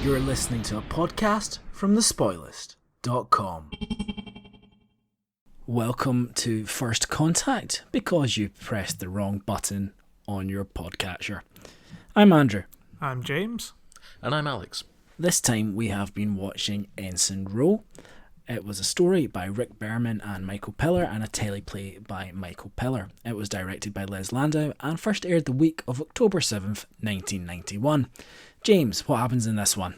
You're listening to a podcast from thespoilist.com. Welcome to First Contact, because you pressed the wrong button on your podcatcher. I'm Andrew. I'm James. And I'm Alex. This time we have been watching Ensign. It was a story by Rick Berman and Michael Piller and a teleplay by Michael Piller. It was directed by Les Landau and first aired the week of October 7th, 1991. James, what happens in this one?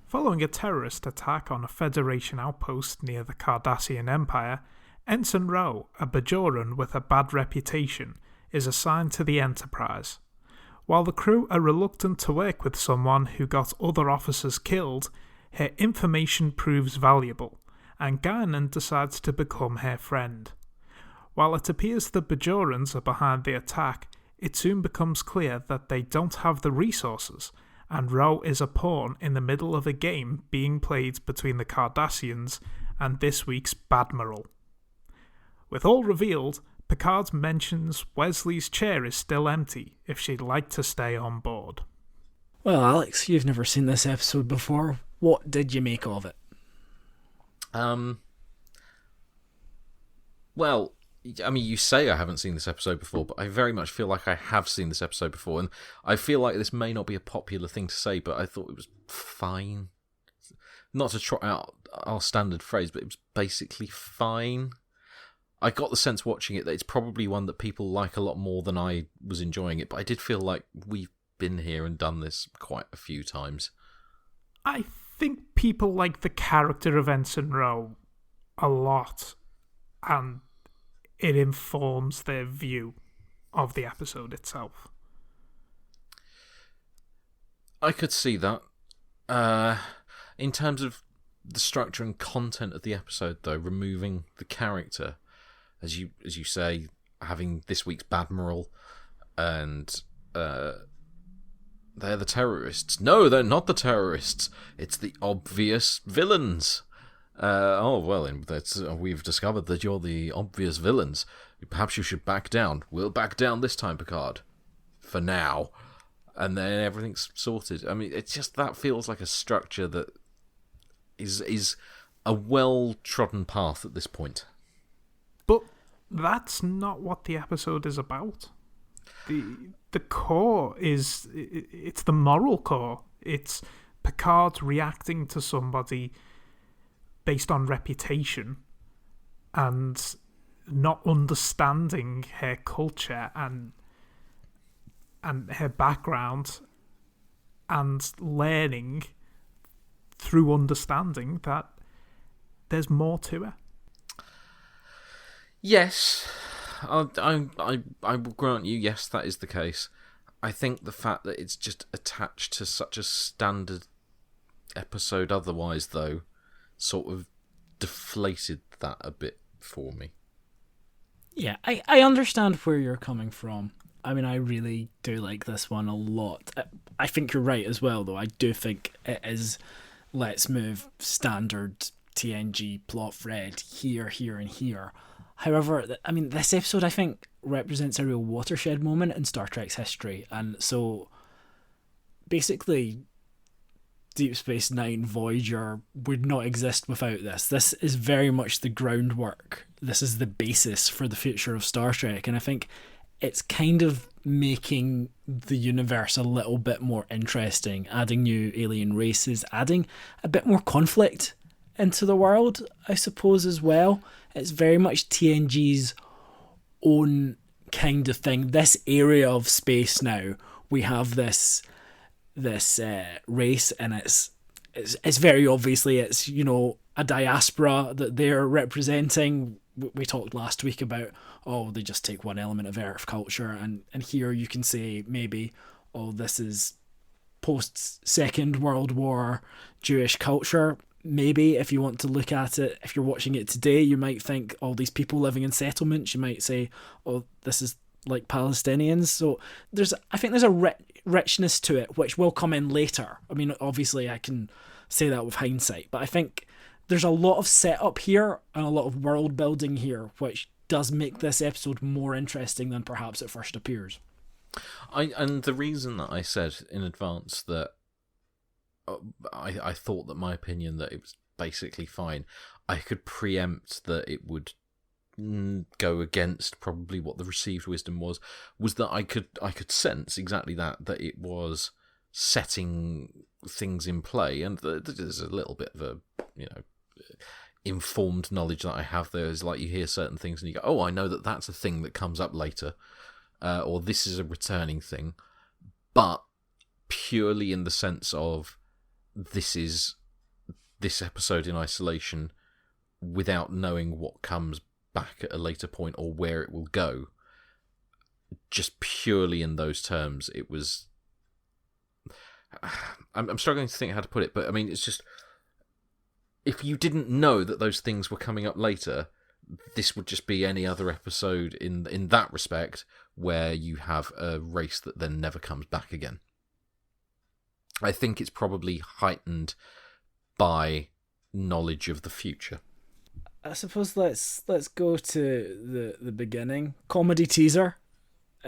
Following a terrorist attack on a Federation outpost near the Cardassian Empire, Ensign Rowe, a Bajoran with a bad reputation, is assigned to the Enterprise. While the crew are reluctant to work with someone who got other officers killed, her information proves valuable, and Guinan decides to become her friend. While it appears the Bajorans are behind the attack, it soon becomes clear that they don't have the resources, and Rowe is a pawn in the middle of a game being played between the Cardassians and this week's Badmiral. With all revealed, Picard mentions Wesley's chair is still empty if she'd like to stay on board. Well, Alex, you've never seen this episode before. What did you make of it? Well, I mean, you say I haven't seen this episode before, but I very much feel like I have seen this episode before, and I feel like this may not be a popular thing to say, but I thought it was fine. Not to trot out our standard phrase, but it was basically fine. I got the sense watching it that it's probably one that people like a lot more than I was enjoying it, but I did feel like we've been here and done this quite a few times. I think people like the character of Ensign Rowe a lot, and it informs their view of the episode itself. I could see that. In terms of the structure and content of the episode, though, removing the character, as you say, having this week's Badmiral, and they're the terrorists. No, they're not the terrorists. It's the obvious villains. We've discovered that you're the obvious villains. Perhaps you should back down. We'll back down this time, Picard. For now. And then everything's sorted. I mean, it's just, that feels like a structure that is a well-trodden path at this point. But that's not what the episode is about. The core is, it's the moral core. It's Picard reacting to somebody based on reputation and not understanding her culture and her background, and learning through understanding that there's more to her. Yes, I will grant you, yes, that is the case. I think the fact that it's just attached to such a standard episode otherwise, though, sort of deflated that a bit for me. Yeah, I understand where you're coming from. I mean, I really do like this one a lot. I think you're right as well, though. I do think it is, let's move standard TNG plot thread here, and here. However, I mean, this episode, I think, represents a real watershed moment in Star Trek's history. And so, basically, Deep Space Nine Voyager would not exist without this. This is very much the groundwork. This is the basis for the future of Star Trek. And I think it's kind of making the universe a little bit more interesting, adding new alien races, adding a bit more conflict into the world, I suppose, as well. It's very much TNG's own kind of thing. This area of space now, we have this race, and it's very obviously, it's, you know, a diaspora that they're representing. We talked last week about, they just take one element of Earth culture, and here you can say maybe, this is post-Second World War Jewish culture. Maybe if you want to look at it, if you're watching it today, you might think all these people living in settlements, you might say, this is like Palestinians. So I think there's a richness to it, which will come in later. I mean, obviously I can say that with hindsight, but I think there's a lot of setup here and a lot of world building here, which does make this episode more interesting than perhaps it first appears. And the reason that I said in advance that I thought that my opinion that it was basically fine, I could preempt that it would go against probably what the received wisdom was that I could sense exactly that it was setting things in play, and there's a little bit of a informed knowledge that I have there. Is like you hear certain things and you go, oh, I know that that's a thing that comes up later, or this is a returning thing, but purely in the sense of this is this episode in isolation without knowing what comes back at a later point or where it will go. Just purely in those terms, it was... I'm struggling to think how to put it, but I mean, it's just... If you didn't know that those things were coming up later, this would just be any other episode in that respect where you have a race that then never comes back again. I think it's probably heightened by knowledge of the future. I suppose let's go to the beginning. Comedy teaser.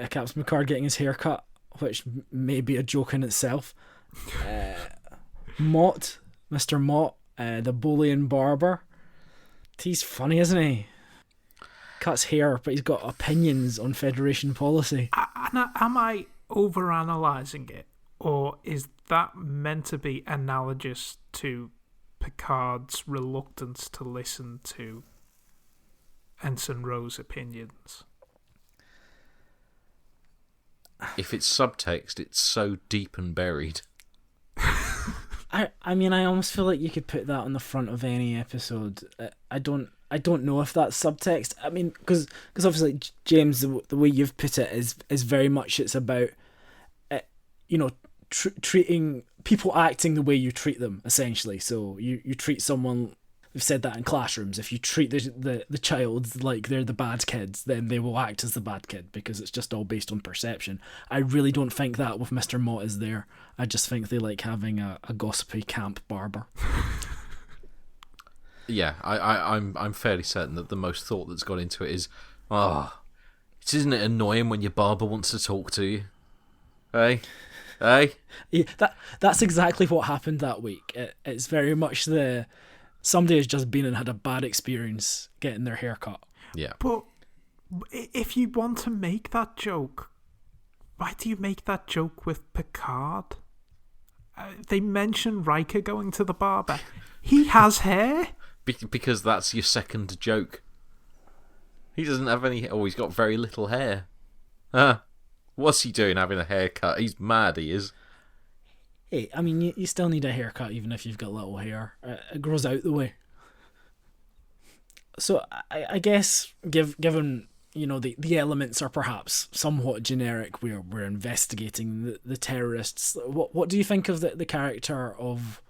Captain Picard getting his hair cut, which may be a joke in itself. Mott, Mr. Mott, the Boolean barber. He's funny, isn't he? Cuts hair, but he's got opinions on Federation policy. Am I overanalyzing it? Or is that meant to be analogous to Picard's reluctance to listen to Ensign Rowe's opinions? If it's subtext, it's so deep and buried. I mean, I almost feel like you could put that on the front of any episode. I don't know if that's subtext. I mean, because obviously, James, the way you've put it is very much it's about, treating people acting the way you treat them, essentially. So you treat someone, we've said that in classrooms, if you treat the child like they're the bad kids, then they will act as the bad kid, because it's just all based on perception. I really don't think that with Mr. Mott is there. I just think they like having a gossipy camp barber. Yeah, I'm fairly certain that the most thought that's gone into it is, isn't it annoying when your barber wants to talk to you? Hey? Yeah, that's exactly what happened that week. It's very much somebody has just been and had a bad experience getting their hair cut. Yeah. But if you want to make that joke, why do you make that joke with Picard? They mention Riker going to the barber. He has hair. Because that's your second joke. He doesn't have any... Oh, he's got very little hair. What's he doing having a haircut? He's mad, he is. Hey, I mean, you still need a haircut even if you've got little hair. It grows out the way. So I guess, given the elements are perhaps somewhat generic, we're investigating the terrorists. What do you think of the character of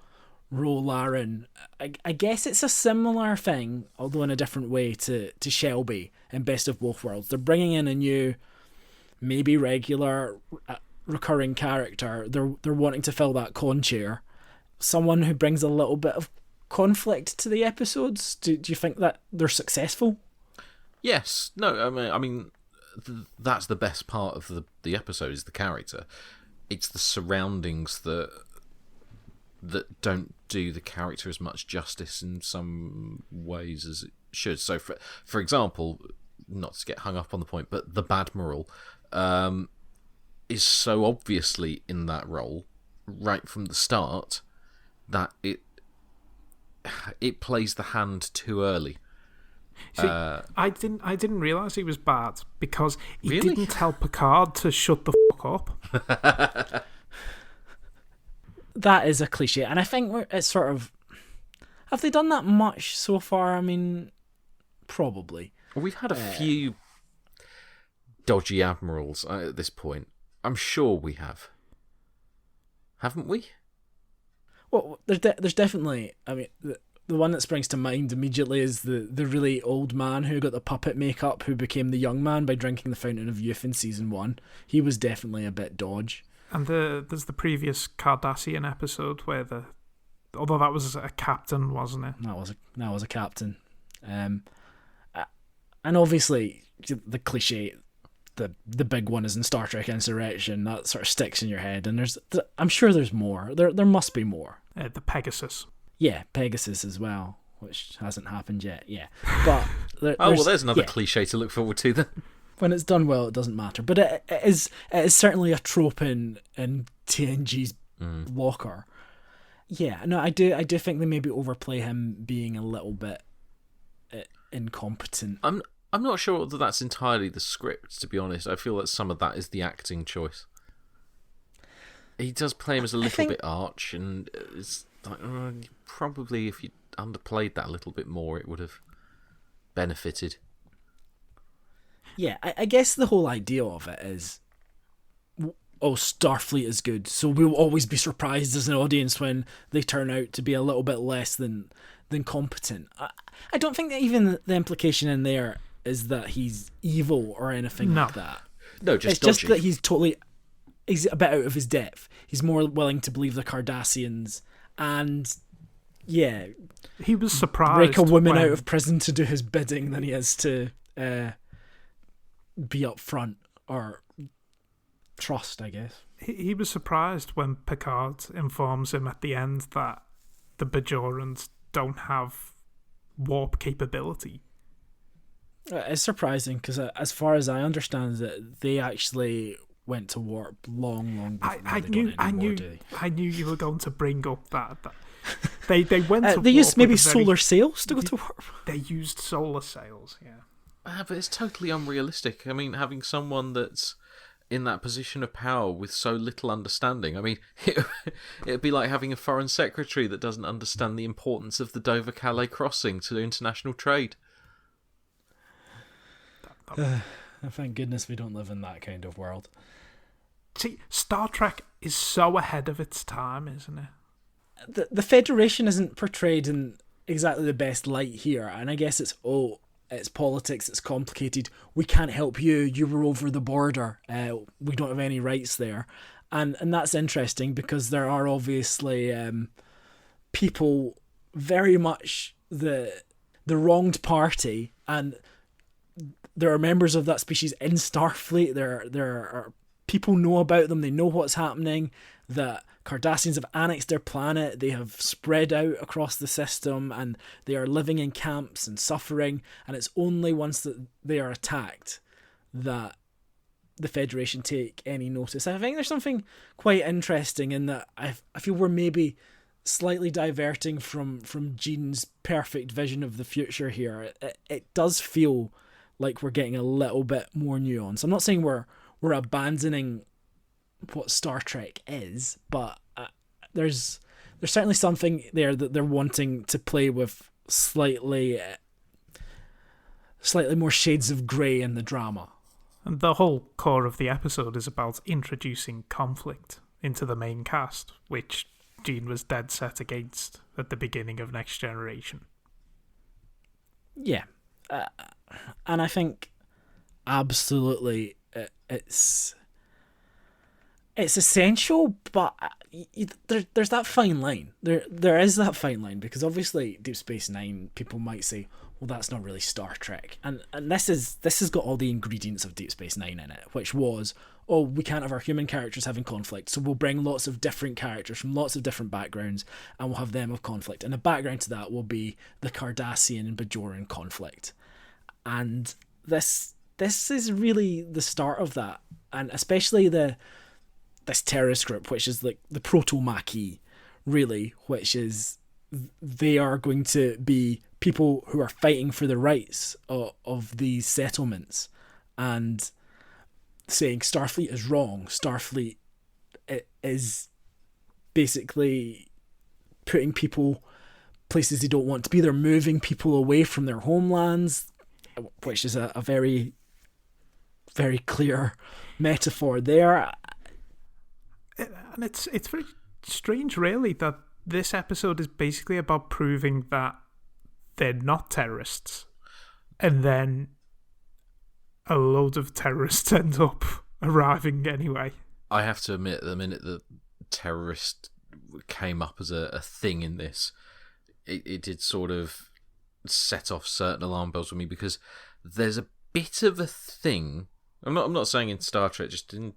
Ro Laren? I guess it's a similar thing, although in a different way, to Shelby in Best of Both Worlds. They're bringing in a new, maybe regular, recurring character. They're wanting to fill that con chair. Someone who brings a little bit of conflict to the episodes. Do you think that they're successful? Yes. No, I mean that's the best part of the episode, is the character. It's the surroundings that don't do the character as much justice in some ways as it should. So, for example, not to get hung up on the point, but the Badmiral is so obviously in that role right from the start that it plays the hand too early. See, I didn't realise he was bad because he Really? didn't tell Picard to shut the fuck up. That is a cliche, and I think it's sort of... Have they done that much so far? I mean, probably. We've had a few dodgy admirals at this point. I'm sure we have. Haven't we? Well, there's definitely... I mean, the one that springs to mind immediately is the really old man who got the puppet makeup, who became the young man by drinking the Fountain of Youth in Season 1. He was definitely a bit dodge. And there's the previous Cardassian episode where although that was a captain, wasn't it? That was a captain. And obviously, the cliche, the big one is in Star Trek Insurrection. That sort of sticks in your head, and I'm sure there's more. There must be more. The Pegasus. Yeah, Pegasus as well, which hasn't happened yet. Yeah, but there's another cliche to look forward to then. When it's done well, it doesn't matter. But it is certainly a trope in TNG's Walker. Yeah, no, I do think they maybe overplay him being a little bit incompetent. I'm not sure that that's entirely the script, to be honest. I feel that some of that is the acting choice. He does play him as a little bit arch, and it's like, probably if you underplayed that a little bit more, it would have benefited. Yeah, I guess the whole idea of it is, Starfleet is good, so we'll always be surprised as an audience when they turn out to be a little bit less than competent. I don't think that even the implication in there is that he's evil or anything like that. No, just it's dodgy. Just that he's a bit out of his depth. He's more willing to believe the Cardassians and, yeah, he was surprised break a woman out of prison to do his bidding than he is to be up front or trust, I guess. He was surprised when Picard informs him at the end that the Bajorans don't have warp capability. It's surprising because, as far as I understand it, they actually went to warp long before I knew you were going to bring up that they went to they warp used maybe with solar sails to go to warp. They used solar sails, yeah. But it's totally unrealistic. I mean, having someone that's in that position of power with so little understanding. I mean, it'd be like having a foreign secretary that doesn't understand the importance of the Dover-Calais crossing to international trade. Thank goodness we don't live in that kind of world. See, Star Trek is so ahead of its time, isn't it? The Federation isn't portrayed in exactly the best light here, and I guess it's politics, it's complicated, we can't help you, you were over the border, we don't have any rights there. And that's interesting because there are obviously people very much the wronged party, and there are members of that species in Starfleet. There are people know about them, they know what's happening, that Cardassians have annexed their planet, they have spread out across the system, and they are living in camps and suffering, and it's only once that they are attacked that the Federation take any notice. I think there's something quite interesting in that. I feel we're maybe slightly diverting from Gene's perfect vision of the future here. It does feel like we're getting a little bit more nuance. I'm not saying we're abandoning what Star Trek is, but there's certainly something there that they're wanting to play with slightly more shades of grey in the drama. And the whole core of the episode is about introducing conflict into the main cast, which Gene was dead set against at the beginning of Next Generation. Yeah. And I think absolutely it's essential, but there's that fine line. There is that fine line, because obviously Deep Space Nine, people might say, well, that's not really Star Trek, and this has got all the ingredients of Deep Space Nine in it, which was, we can't have our human characters having conflict, so we'll bring lots of different characters from lots of different backgrounds, and we'll have them have conflict, and the background to that will be the Cardassian and Bajoran conflict, and this is really the start of that, and especially this terrorist group, which is like the proto-Maquis, really, which is, they are going to be people who are fighting for the rights of these settlements and saying Starfleet is wrong. Starfleet is basically putting people places they don't want to be. They're moving people away from their homelands, which is a very, very clear metaphor there. And it's very strange, really, that this episode is basically about proving that they're not terrorists, and then a load of terrorists end up arriving anyway. I have to admit, the minute that terrorist came up as a thing in this, it did sort of set off certain alarm bells with me, because there's a bit of a thing I'm not saying in Star Trek, just in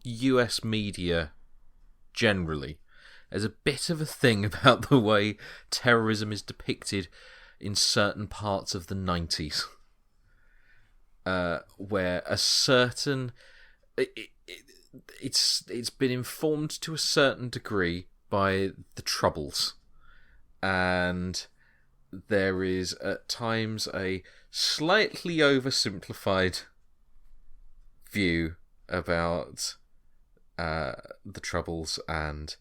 US media generally. There's a bit of a thing about the way terrorism is depicted in certain parts of the 90s. Where a certain... It's been informed to a certain degree by the Troubles. And there is at times a slightly oversimplified view about the Troubles and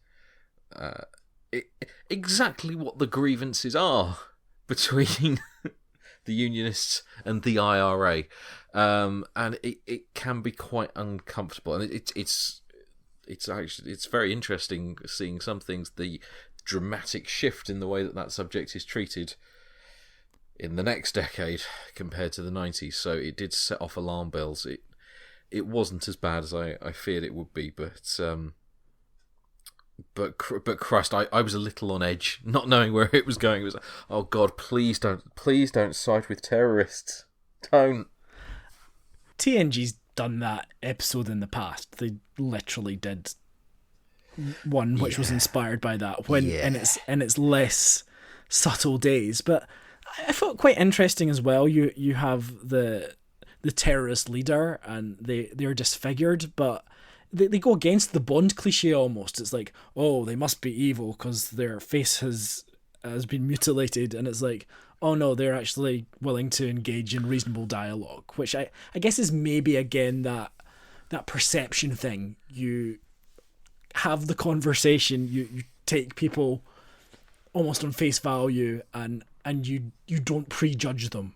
exactly what the grievances are between the Unionists and the IRA, and it can be quite uncomfortable, and it's actually it's very interesting seeing some things, the dramatic shift in the way that subject is treated in the next decade compared to the 90s. So it did set off alarm bells. It wasn't as bad as I feared it would be, but Christ, I was a little on edge, not knowing where it was going. It was, oh God, please don't side with terrorists. Don't. TNG's done that episode in the past. They literally did one which was inspired by that in its less subtle days. But I felt quite interesting as well. You have the terrorist leader, and they're disfigured, but they go against the Bond cliche almost. It's like, oh, they must be evil because their face has been mutilated, and it's like, oh no, they're actually willing to engage in reasonable dialogue, which I guess is maybe again that perception thing. You have the conversation, you take people almost on face value, and you don't prejudge them.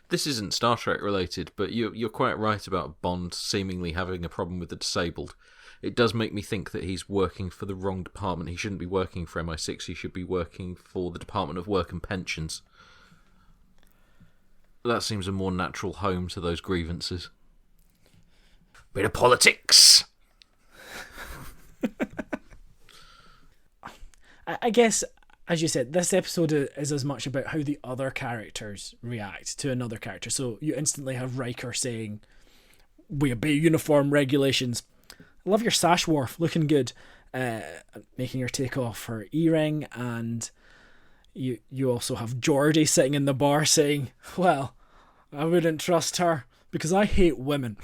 This isn't Star Trek related, but you're quite right about Bond seemingly having a problem with the disabled. It does make me think that he's working for the wrong department. He shouldn't be working for MI6. He should be working for the Department of Work and Pensions. That seems a more natural home to those grievances. Bit of politics! I guess, as you said, this episode is as much about how the other characters react to another character. So you instantly have Riker saying, we obey uniform regulations. I love your sash, Worf, looking good. Making her take off her earring. And you also have Geordi sitting in the bar saying, well, I wouldn't trust her because I hate women.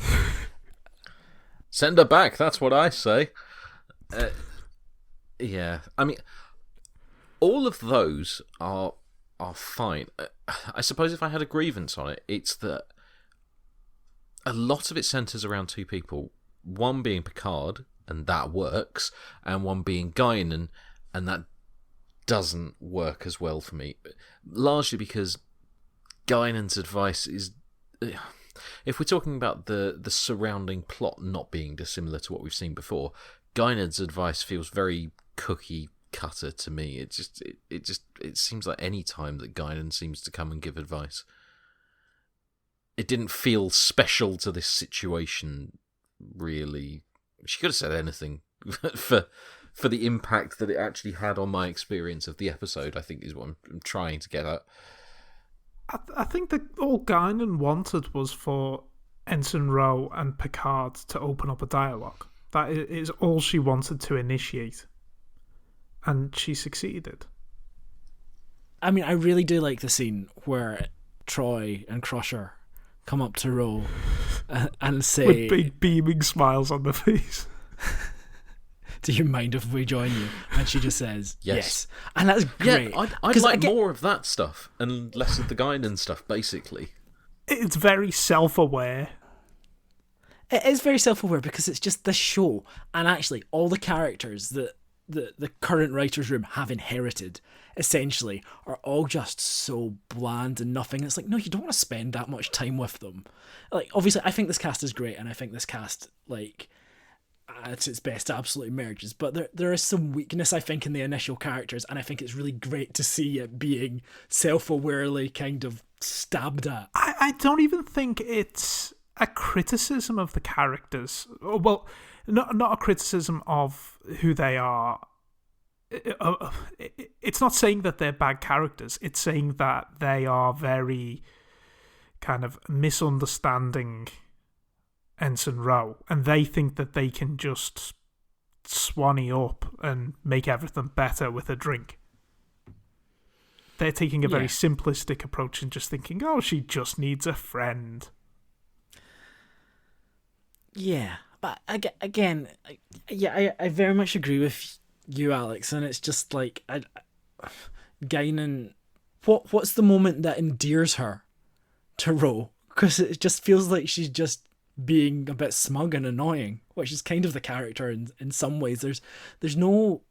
Send her back, that's what I say. Yeah, I mean, all of those are fine. I suppose if I had a grievance on it, it's that a lot of it centres around two people. One being Picard, and that works, and one being Guinan, and that doesn't work as well for me. Largely because Guinan's advice is... If we're talking about the surrounding plot not being dissimilar to what we've seen before, Guinan's advice feels very cookie cutter to me. It seems like any time that Guinan seems to come and give advice, it didn't feel special to this situation, really. She could have said anything for the impact that it actually had on my experience of the episode, I think is what I'm trying to get at. I think that all Guinan wanted was for Ensign Rowe and Picard to open up a dialogue. That is all she wanted to initiate. And she succeeded. I mean, I really do like the scene where Troy and Crusher come up to Rowe and say... With big beaming smiles on their face. Do you mind if we join you? And she just says, yes. And that's great. Yeah, I'd like more of that stuff and less of the Guinan stuff, basically. It's very self-aware. It is very self-aware because it's just this show. And actually, all the characters that the current writer's room have inherited, essentially, are all just so bland and nothing. It's like, no, you don't want to spend that much time with them. Like, obviously, I think this cast is great, and I think this cast, like... at its best, absolutely emerges, but there is some weakness, I think, in the initial characters, and I think it's really great to see it being self-awarely kind of stabbed at. I don't even think it's a criticism of the characters. Well, not a criticism of who they are. It's not saying that they're bad characters. It's saying that they are very kind of misunderstanding Ensign Rowe, and they think that they can just swanny up and make everything better with a drink. They're taking a very simplistic approach and just thinking, oh, she just needs a friend. Yeah, but again, I very much agree with you, Alex, and it's just like, Guinan, what's the moment that endears her to Ro? Because it just feels like she's just being a bit smug and annoying, which is kind of the character in some ways. There's no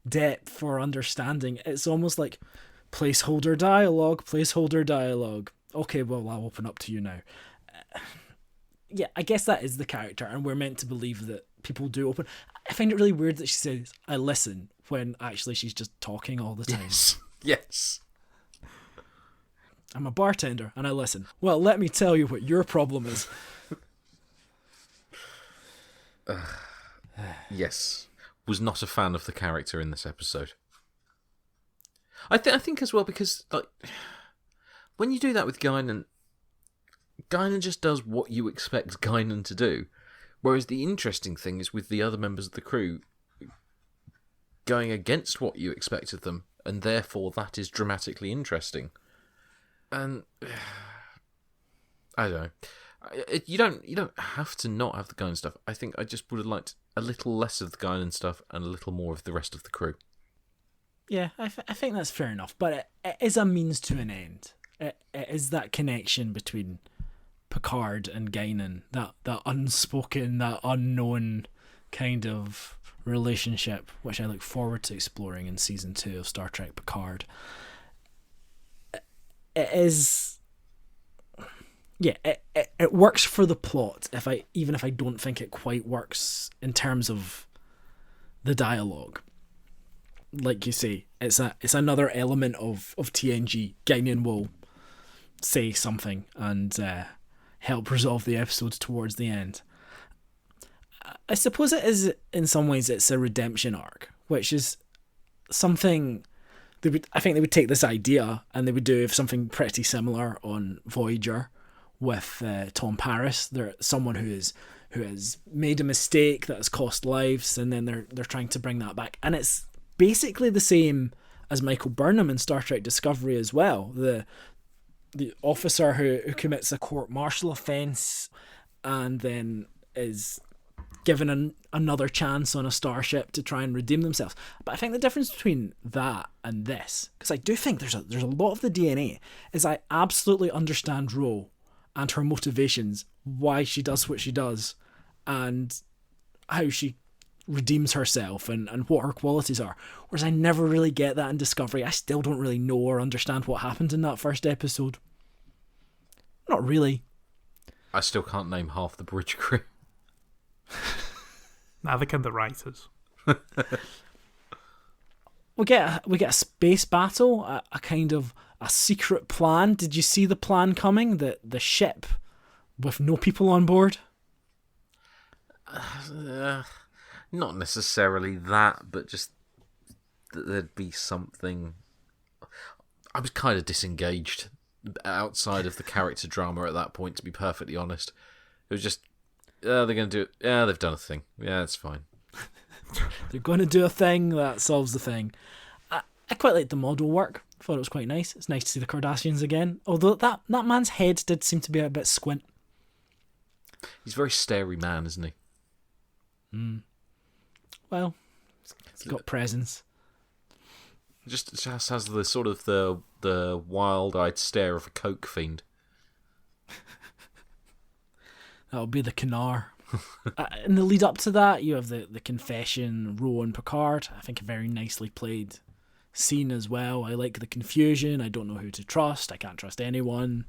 depth or understanding. It's almost like placeholder dialogue. Okay, well, I'll open up to you now. Yeah, I guess that is the character, and we're meant to believe that people do open. I find it really weird that she says, I listen, when actually she's just talking all the time. Yes. I'm a bartender, and I listen. Well, let me tell you what your problem is. Yes. Was not a fan of the character in this episode. I think as well, because like when you do that with Guinan just does what you expect Guinan to do. Whereas the interesting thing is with the other members of the crew going against what you expect of them, and therefore that is dramatically interesting. And I don't know. You don't have to not have the Guinan stuff. I think I just would have liked a little less of the Guinan stuff and a little more of the rest of the crew. Yeah, I think that's fair enough, but it is a means to an end. It is that connection between Picard and Guinan, that unspoken, that unknown kind of relationship, which I look forward to exploring in season 2 of Star Trek Picard. It is, yeah, it works for the plot. Even if I don't think it quite works in terms of the dialogue. Like you say, it's another element of TNG. Guinan will say something and help resolve the episode towards the end. I suppose it is, in some ways, it's a redemption arc, which is something I think they would take this idea and they would do something pretty similar on Voyager with Tom Paris. They're someone who has made a mistake that has cost lives, and then they're trying to bring that back. And it's basically the same as Michael Burnham in Star Trek Discovery as well. The officer who commits a court-martial offence and then is given another chance on a starship to try and redeem themselves. But I think the difference between that and this, because I do think there's a lot of the DNA, is I absolutely understand Ro and her motivations, why she does what she does, and how she redeems herself and what her qualities are. Whereas I never really get that in Discovery. I still don't really know or understand what happened in that first episode. Not really. I still can't name half the bridge crew. Neither can the writers. We get a space battle, a kind of a secret plan. Did you see the plan coming? The ship with no people on board? Not necessarily that, but just that there'd be something. I was kind of disengaged outside of the character drama at that point, to be perfectly honest. It was just, they're going to do it. Yeah, they've done a thing. Yeah, it's fine. They're going to do a thing that solves the thing. I quite liked the model work. I thought it was quite nice. It's nice to see the Cardassians again. Although that man's head did seem to be a bit squint. He's a very starey man, isn't he? Well, he's got presence. Just has the sort of the wild-eyed stare of a coke fiend. That'll be the Canar. In the lead up to that, you have the confession, Ro and Picard. I think a very nicely played scene as well. I like the confusion. I don't know who to trust. I can't trust anyone.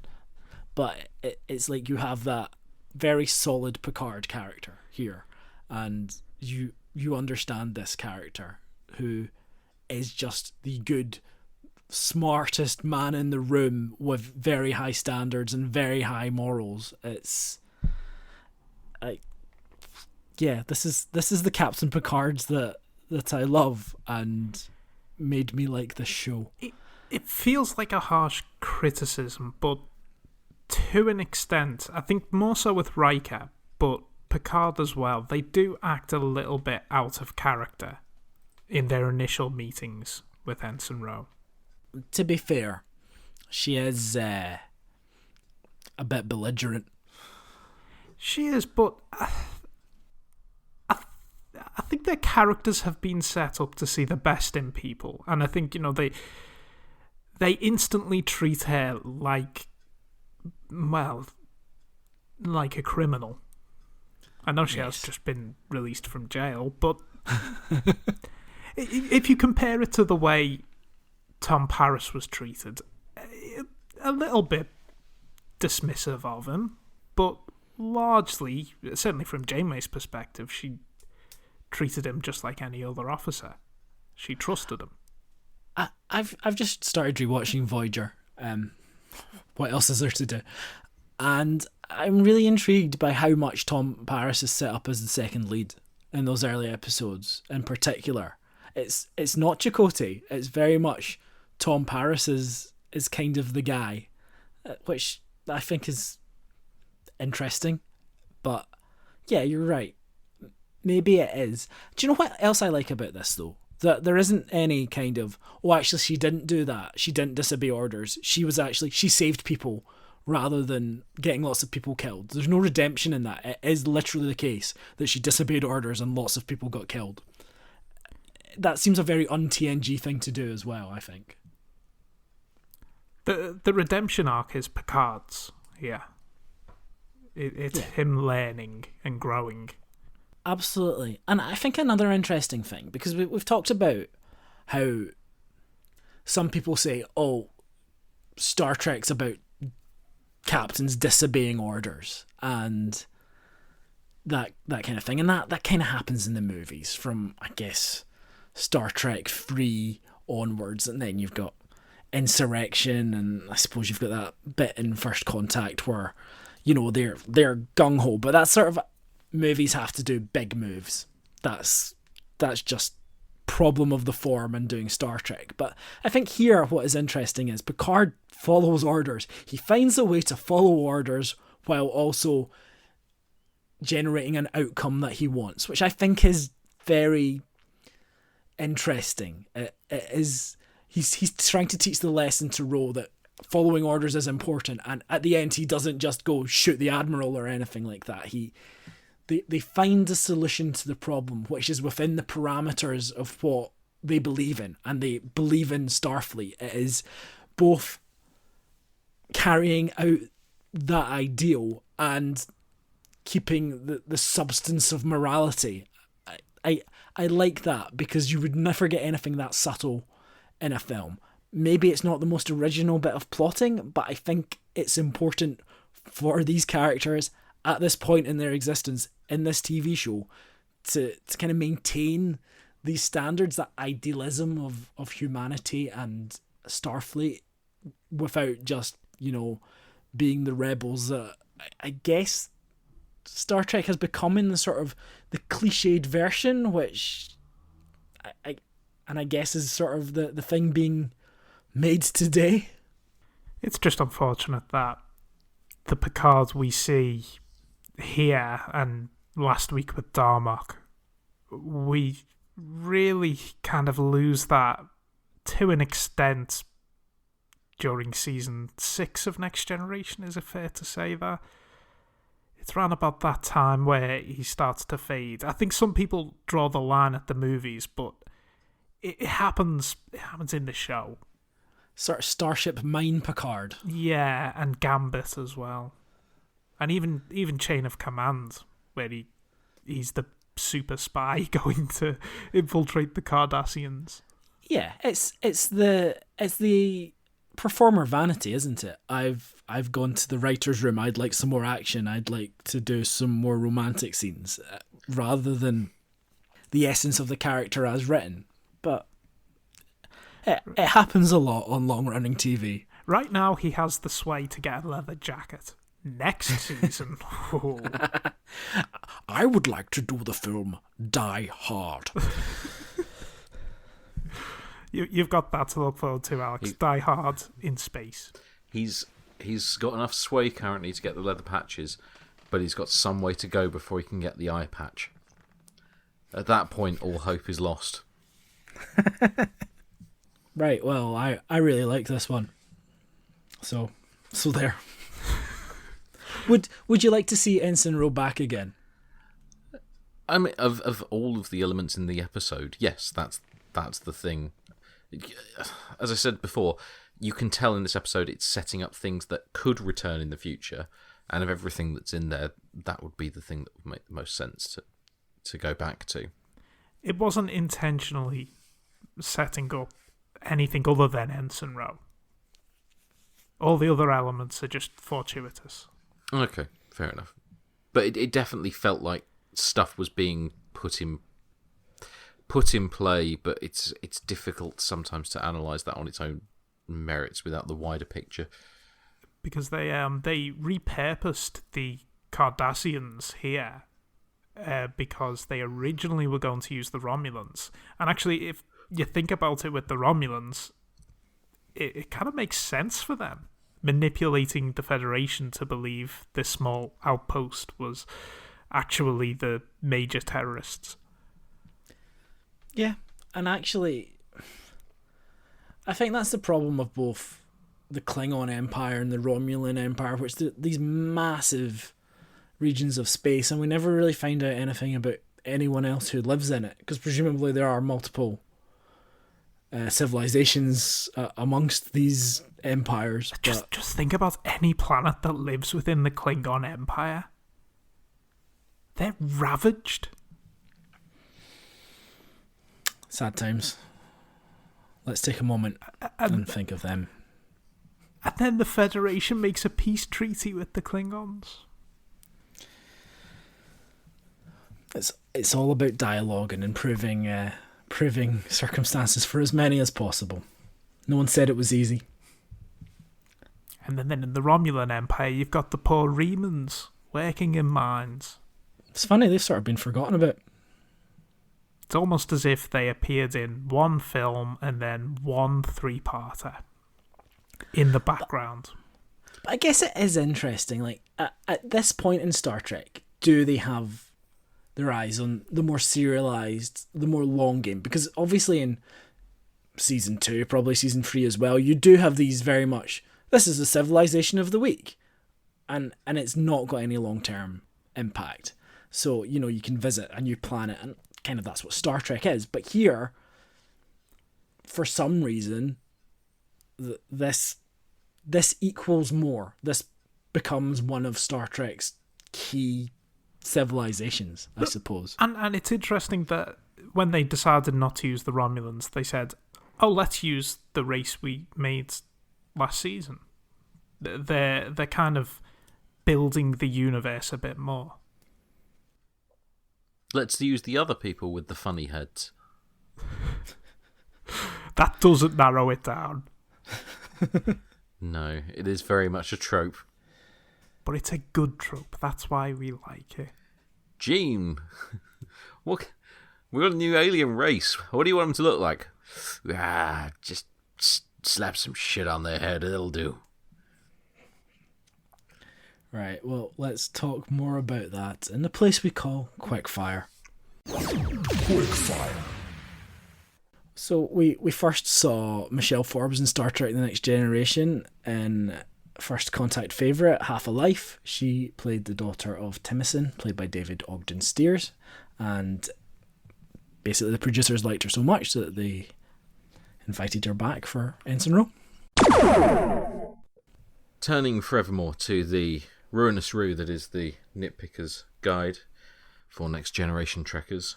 But it's like you have that very solid Picard character here, and you understand this character who is just the good, smartest man in the room with very high standards and very high morals. This is the Captain Picards that I love and made me like this show. It feels like a harsh criticism, but to an extent, I think more so with Riker, but Picard as well, they do act a little bit out of character in their initial meetings with Ensign Ro. To be fair, she is a bit belligerent. She is, but I think their characters have been set up to see the best in people, and I think, they instantly treat her like a criminal. I know she has just been released from jail, but if you compare it to the way Tom Paris was treated, a little bit dismissive of him, but largely, certainly from Janeway's perspective, she treated him just like any other officer. She trusted him. I've just started rewatching Voyager. What else is there to do? And I'm really intrigued by how much Tom Paris is set up as the second lead in those early episodes. In particular, it's not Chakotay. It's very much Tom Paris is kind of the guy, which I think is interesting. But yeah, you're right. Maybe it is. Do you know what else I like about this though? That there isn't any kind of, actually she didn't do that. She didn't disobey orders. She saved people rather than getting lots of people killed. There's no redemption in that. It is literally the case that she disobeyed orders and lots of people got killed. That seems a very un-TNG thing to do as well, I think. The redemption arc is Picard's, yeah. It's him learning and growing. Absolutely. And I think another interesting thing, because we've talked about how some people say, Star Trek's about captains disobeying orders and that kind of thing. And that kind of happens in the movies from, I guess, Star Trek 3 onwards. And then you've got Insurrection, and I suppose you've got that bit in First Contact where, they're gung-ho. But that's sort of... movies have to do big moves. That's just problem of the form in doing Star Trek. But I think here what is interesting is Picard follows orders. He finds a way to follow orders while also generating an outcome that he wants, which I think is very interesting. It is he's trying to teach the lesson to Ro that following orders is important, and at the end he doesn't just go shoot the Admiral or anything like that. They find a solution to the problem, which is within the parameters of what they believe in, and they believe in Starfleet. It is both carrying out that ideal and keeping the substance of morality. I like that, because you would never get anything that subtle in a film. Maybe it's not the most original bit of plotting, but I think it's important for these characters at this point in their existence in this TV show to kind of maintain these standards, that idealism of humanity and Starfleet, without just, being the rebels that I guess Star Trek has become in the sort of the cliched version, which I guess is sort of the thing being made today. It's just unfortunate that the Picards we see here and last week with Darmok, we really kind of lose that to an extent during season 6 of Next Generation. Is it fair to say that? It's around about that time where he starts to fade. I think some people draw the line at the movies, but it happens in the show. Sort of Starship Mine Picard. Yeah, and Gambit as well. And even Chain of Command, where he's the super spy going to infiltrate the Cardassians. Yeah, it's the performer vanity, isn't it? I've gone to the writer's room. I'd like some more action. I'd like to do some more romantic scenes, rather than the essence of the character as written. But it happens a lot on long-running TV. Right now, he has the sway to get a leather jacket. Next season, I would like to do the film Die Hard. You've got that to look forward to, Alex. Die Hard in space. He's got enough sway currently to get the leather patches, but he's got some way to go before he can get the eye patch. At that point, all hope is lost. Right, well, I really like this one. So there. Would you like to see Ensign Rowe back again? I mean, of all of the elements in the episode, yes, that's the thing. As I said before, you can tell in this episode it's setting up things that could return in the future, and of everything that's in there, that would be the thing that would make the most sense to go back to. It wasn't intentionally setting up anything other than Ensign Rowe. All the other elements are just fortuitous. Okay, fair enough. But it definitely felt like stuff was being put in play, but it's difficult sometimes to analyse that on its own merits without the wider picture. Because they repurposed the Cardassians here because they originally were going to use the Romulans. And actually, if you think about it with the Romulans, it kind of makes sense for them, manipulating the Federation to believe this small outpost was actually the major terrorists. Yeah, and actually, I think that's the problem of both the Klingon Empire and the Romulan Empire, which these massive regions of space, and we never really find out anything about anyone else who lives in it, because presumably there are multiple civilizations amongst these empires. Just think about any planet that lives within the Klingon Empire. They're ravaged. Sad times. Let's take a moment and think of them. And then the Federation makes a peace treaty with the Klingons. It's all about dialogue and improving circumstances for as many as possible. No one said it was easy. And then in the Romulan Empire, you've got the poor Remans working in mines. It's funny, they've sort of been forgotten about. It's almost as if they appeared in one film and then one 3-parter in the background. But I guess it is interesting, like, at this point in Star Trek, do they have their eyes on the more serialised, the more long game? Because obviously in Season 2, probably Season 3 as well, you do have these very much, this is the civilization of the week. And it's not got any long-term impact. So, you can visit a new planet, and kind of that's what Star Trek is. But here, for some reason, this equals more. This becomes one of Star Trek's key civilizations, I suppose. And it's interesting that when they decided not to use the Romulans, they said, oh, let's use the race we made last season. They're kind of building the universe a bit more. Let's use the other people with the funny heads. That doesn't narrow it down. No, it is very much a trope. But it's a good trope. That's why we like it. Gene, we're a new alien race. What do you want them to look like? Just slap some shit on their head. It'll do. Right, well, let's talk more about that in the place we call Quickfire. Quickfire. So we first saw Michelle Forbes in Star Trek The Next Generation in First Contact favourite, Half a Life. She played the daughter of Timothy, played by David Ogden Stiers, and basically the producers liked her so much that they invited her back for Ensign Rowe. Turning forevermore to the ruinous rue that is the Nitpicker's Guide for Next Generation Trekkers.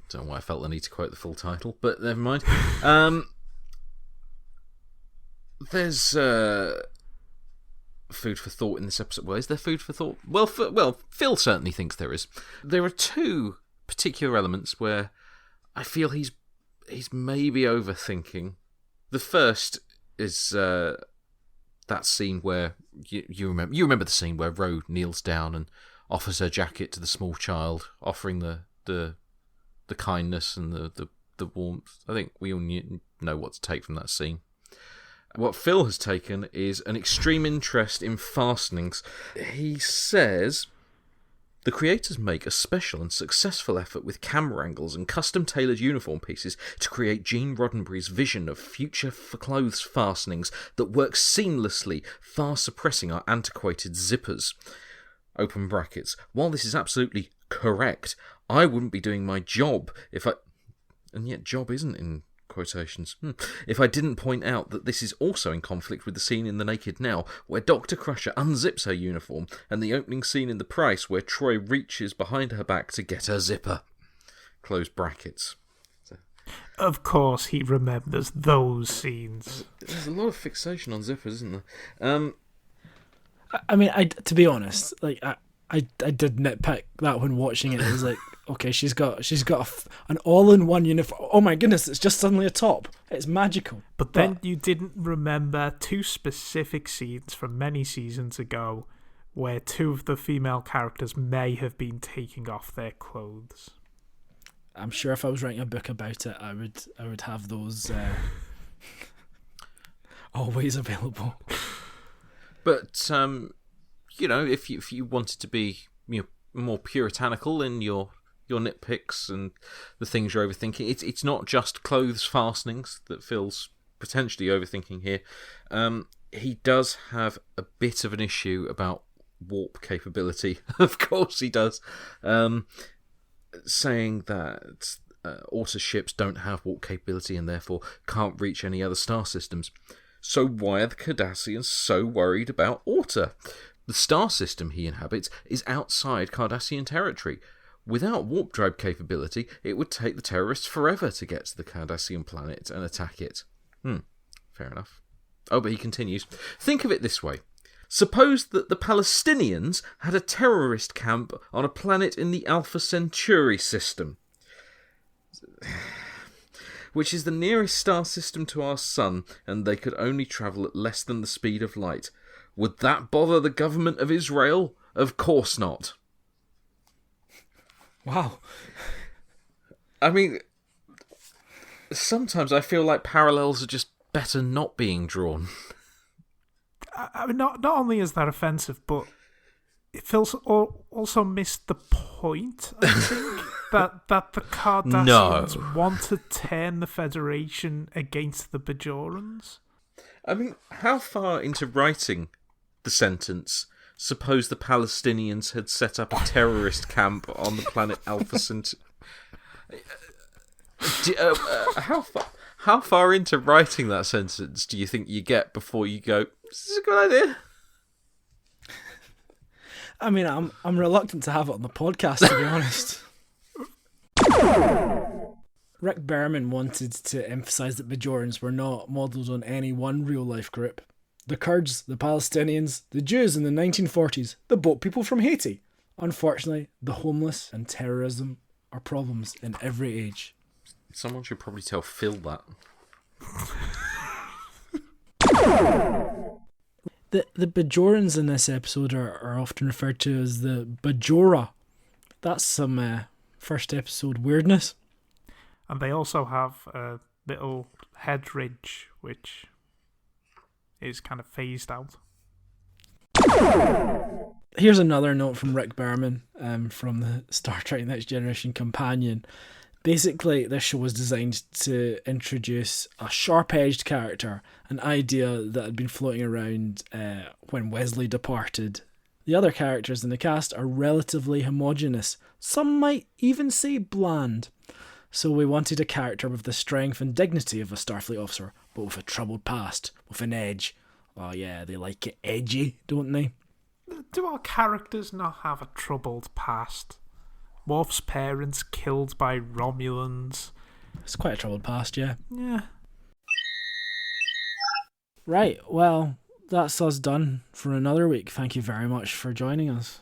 Don't know why I felt the need to quote the full title, but never mind. There's food for thought in this episode. Well, is there food for thought? Well, Phil certainly thinks there is. There are two particular elements where I feel he's maybe overthinking. The first is that scene where you remember the scene where Ro kneels down and offers her jacket to the small child, offering the kindness and the warmth. I think we all know what to take from that scene. What Phil has taken is an extreme interest in fastenings. He says, the creators make a special and successful effort with camera angles and custom-tailored uniform pieces to create Gene Roddenberry's vision of future for clothes fastenings that work seamlessly, far suppressing our antiquated zippers. Open brackets. While this is absolutely correct, I wouldn't be doing my job if I... And yet job isn't in quotations. If I didn't point out that this is also in conflict with the scene in The Naked Now, where Dr. Crusher unzips her uniform, and the opening scene in The Price, where Troy reaches behind her back to get her zipper. Close brackets. Of course he remembers those scenes. There's a lot of fixation on zippers, isn't there? I mean, to be honest, like I did nitpick that when watching it. It was like, okay, she's got an all-in-one uniform. Oh my goodness, it's just suddenly a top. It's magical. But then you didn't remember two specific scenes from many seasons ago where two of the female characters may have been taking off their clothes. I'm sure if I was writing a book about it, I would have those always available. But if you wanted to be more puritanical in your nitpicks and the things you're overthinking, it's not just clothes fastenings that Phil's potentially overthinking here. He does have a bit of an issue about warp capability. Of course he does. Saying that Orta ships don't have warp capability and therefore can't reach any other star systems. So why are the Cardassians so worried about Orta? The star system he inhabits is outside Cardassian territory. Without warp drive capability, it would take the terrorists forever to get to the Cardassian planet and attack it. Fair enough. Oh, but he continues. Think of it this way. Suppose that the Palestinians had a terrorist camp on a planet in the Alpha Centauri system, which is the nearest star system to our sun, and they could only travel at less than the speed of light. Would that bother the government of Israel? Of course not. Wow. I mean, sometimes I feel like parallels are just better not being drawn. I mean, not only is that offensive, but it feels also missed the point, I think, that the Cardassians want to turn the Federation against the Bajorans. I mean, how far into writing the sentence, suppose the Palestinians had set up a terrorist camp on the planet Alpha Centauri? How far into writing that sentence do you think you get before you go, this is a good idea? I mean, I'm reluctant to have it on the podcast, to be honest. Rick Berman wanted to emphasise that Bajorans were not modelled on any one real-life group. The Kurds, the Palestinians, the Jews in the 1940s, the boat people from Haiti. Unfortunately, the homeless and terrorism are problems in every age. Someone should probably tell Phil that. The Bajorans in this episode are often referred to as the Bajora. That's some first episode weirdness. And they also have a little head ridge, which is kind of phased out. Here's another note from Rick Berman from the Star Trek Next Generation Companion. Basically, this show was designed to introduce a sharp-edged character, an idea that had been floating around when Wesley departed. The other characters in the cast are relatively homogenous. Some might even say bland. So we wanted a character with the strength and dignity of a Starfleet officer, but with a troubled past, with an edge. Oh yeah, they like it edgy, don't they? Do our characters not have a troubled past? Worf's parents killed by Romulans. It's quite a troubled past, yeah. Yeah. Right, well, that's us done for another week. Thank you very much for joining us.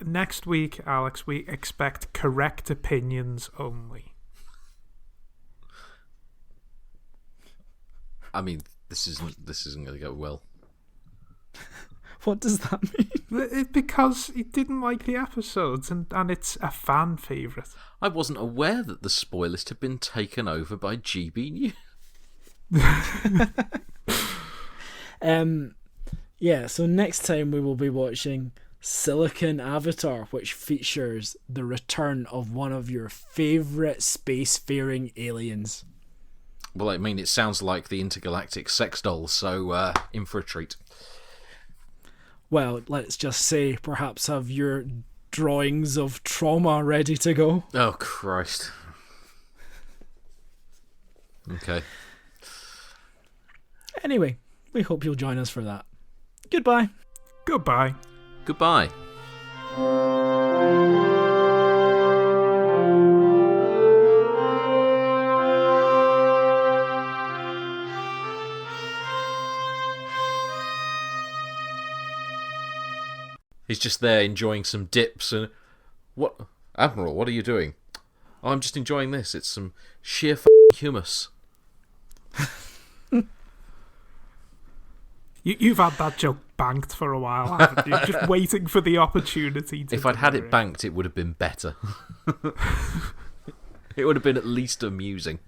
Next week, Alex, we expect correct opinions only. I mean, this isn't going to go well. What does that mean? Because he didn't like the episodes, and it's a fan favourite. I wasn't aware that the spoilers had been taken over by GB News. Yeah, so next time we will be watching Silicon Avatar, which features the return of one of your favourite spacefaring aliens. Well, I mean, it sounds like the intergalactic sex dolls, so in for a treat. Well, let's just say perhaps have your drawings of trauma ready to go. Oh, Christ. Okay. Anyway, we hope you'll join us for that. Goodbye. Goodbye. Goodbye. He's just there enjoying some dips and... What? Admiral, what are you doing? Oh, I'm just enjoying this. It's some sheer humus. You've had that joke banked for a while, haven't you? Just waiting for the opportunity to... If I'd had it banked, it would have been better. It would have been at least amusing.